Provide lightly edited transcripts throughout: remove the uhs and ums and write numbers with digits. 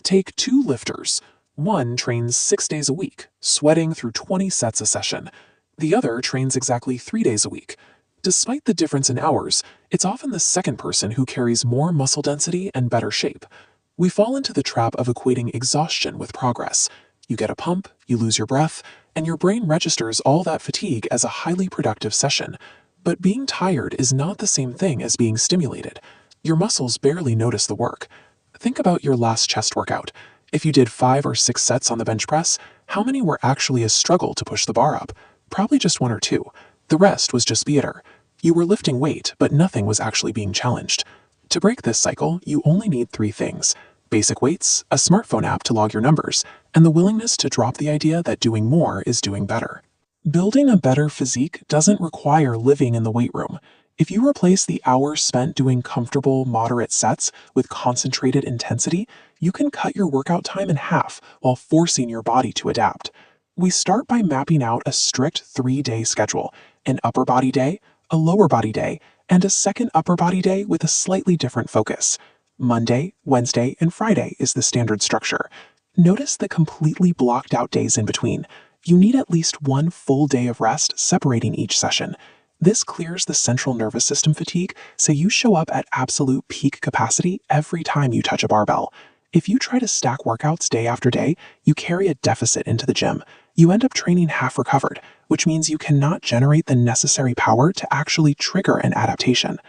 Take two lifters. One trains 6 days a week, sweating through 20 sets a session. The other trains exactly 3 days a week. Despite the difference in hours, it's often the second person who carries more muscle density and better shape. We fall into the trap of equating exhaustion with progress. You get a pump, you lose your breath, and your brain registers all that fatigue as a highly productive session. But being tired is not the same thing as being stimulated. Your muscles barely notice the work. Think about your last chest workout. If you did 5 or 6 sets on the bench press, how many were actually a struggle to push the bar up? Probably just 1 or 2. The rest was just theater. You were lifting weight, but nothing was actually being challenged. To break this cycle, you only need 3 things: basic weights, a smartphone app to log your numbers, and the willingness to drop the idea that doing more is doing better. Building a better physique doesn't require living in the weight room. If you replace the hours spent doing comfortable, moderate sets with concentrated intensity, you can cut your workout time in half while forcing your body to adapt. We start by mapping out a strict 3-day schedule: an upper body day, a lower body day, and a second upper body day with a slightly different focus. Monday, Wednesday, and Friday is the standard structure. Notice the completely blocked out days in between. You need at least 1 full day of rest separating each session. This clears the central nervous system fatigue, so you show up at absolute peak capacity every time you touch a barbell. If you try to stack workouts day after day, you carry a deficit into the gym. You end up training half recovered, which means you cannot generate the necessary power to actually trigger an adaptation.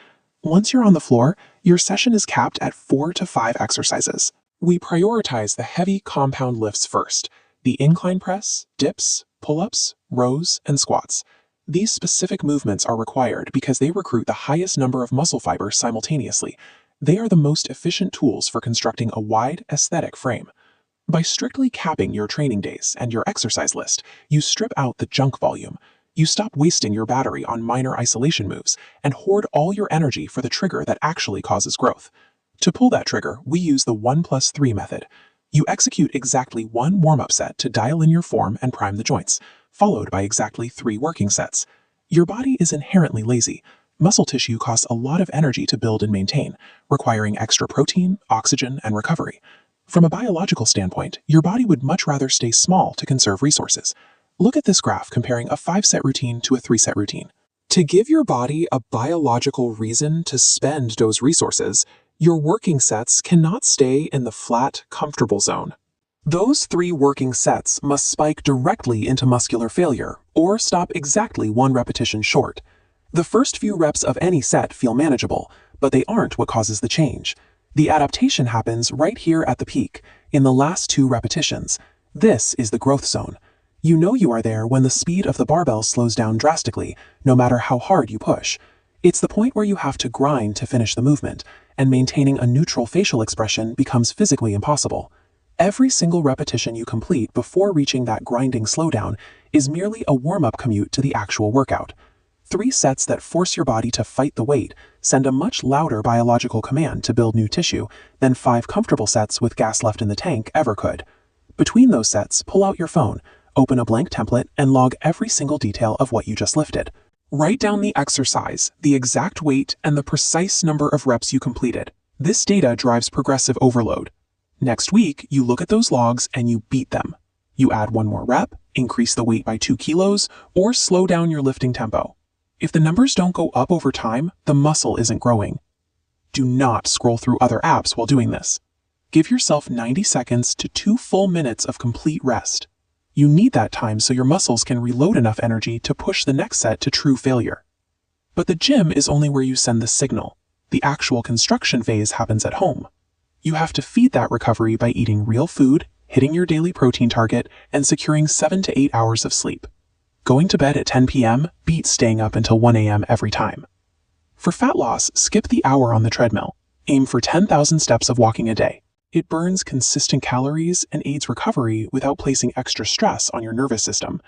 Once you're on the floor, your session is capped at 4 to 5 exercises. We prioritize the heavy compound lifts first: the incline press, dips, pull-ups, rows, and squats. These specific movements are required because they recruit the highest number of muscle fibers simultaneously. They are the most efficient tools for constructing a wide, aesthetic frame. By strictly capping your training days and your exercise list, you strip out the junk volume. You stop wasting your battery on minor isolation moves and hoard all your energy for the trigger that actually causes growth. To pull that trigger, we use the 1+3 method. You execute exactly 1 warm-up set to dial in your form and prime the joints, followed by exactly 3 working sets. Your body is inherently lazy. Muscle tissue costs a lot of energy to build and maintain, requiring extra protein, oxygen, and recovery. From a biological standpoint, your body would much rather stay small to conserve resources. Look at this graph comparing a 5-set routine to a 3-set routine. To give your body a biological reason to spend those resources, your working sets cannot stay in the flat, comfortable zone. Those 3 working sets must spike directly into muscular failure, or stop exactly 1 repetition short. The first few reps of any set feel manageable, but they aren't what causes the change. The adaptation happens right here at the peak, in the last 2 repetitions. This is the growth zone. You know you are there when the speed of the barbell slows down drastically, no matter how hard you push. It's the point where you have to grind to finish the movement, and maintaining a neutral facial expression becomes physically impossible. Every single repetition you complete before reaching that grinding slowdown is merely a warm-up commute to the actual workout. 3 sets that force your body to fight the weight send a much louder biological command to build new tissue than 5 comfortable sets with gas left in the tank ever could. Between those sets, pull out your phone, open a blank template, and log every single detail of what you just lifted. Write down the exercise, the exact weight, and the precise number of reps you completed. This data drives progressive overload. Next week, you look at those logs and you beat them. You add 1 more rep, increase the weight by 2 kilos, or slow down your lifting tempo. If the numbers don't go up over time, the muscle isn't growing. Do not scroll through other apps while doing this. Give yourself 90 seconds to 2 full minutes of complete rest. You need that time so your muscles can reload enough energy to push the next set to true failure. But the gym is only where you send the signal. The actual construction phase happens at home. You have to feed that recovery by eating real food, hitting your daily protein target, and securing 7 to 8 hours of sleep. Going to bed at 10 p.m. beats staying up until 1 a.m. every time. For fat loss, skip the hour on the treadmill. Aim for 10,000 steps of walking a day. It burns consistent calories and aids recovery without placing extra stress on your nervous system.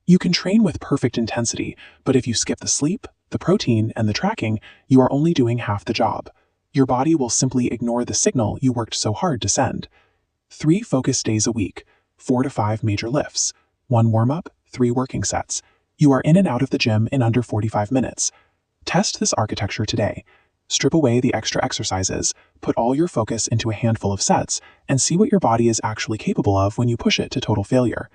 You can train with perfect intensity, but if you skip the sleep, the protein, and the tracking, you are only doing half the job. Your body will simply ignore the signal you worked so hard to send. 3 focused days a week, 4 to 5 major lifts, 1 warm-up, 3 working sets. You are in and out of the gym in under 45 minutes. Test this architecture today. Strip away the extra exercises, put all your focus into a handful of sets, and see what your body is actually capable of when you push it to total failure.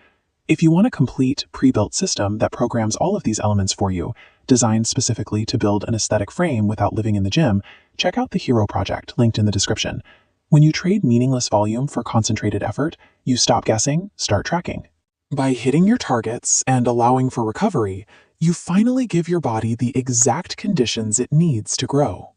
If you want a complete, pre-built system that programs all of these elements for you, designed specifically to build an aesthetic frame without living in the gym, check out the Hero Project, linked in the description. When you trade meaningless volume for concentrated effort, you stop guessing, start tracking. By hitting your targets and allowing for recovery, you finally give your body the exact conditions it needs to grow.